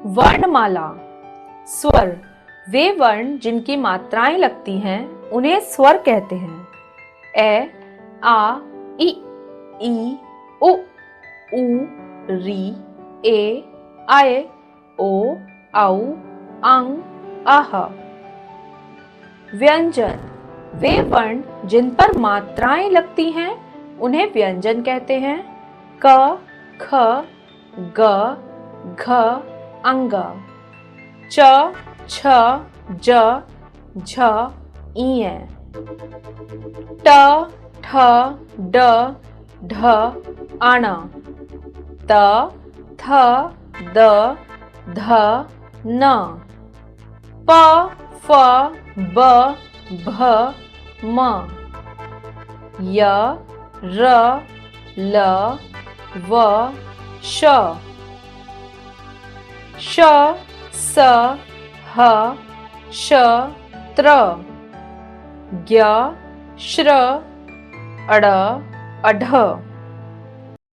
वर्णमाला। स्वर वे वर्ण जिनकी मात्राएं लगती हैं उन्हें स्वर कहते हैं। ए, आ, इ, ई, उ, री, ए, आए, ओ, औ, अं, आह। व्यंजन वे वर्ण जिन पर मात्राएं लगती हैं उन्हें व्यंजन कहते हैं। क, ख, ग, घ, अंग। च, छ, ज, झ, इय। ट, ठ, ड, ढ, अण। त, थ, द, ध, न। प, फ, ब, भ, म। य, र, ल, व, श। श, स, ह, श, त्र। ज्ञ, श्र, अड़, अढ।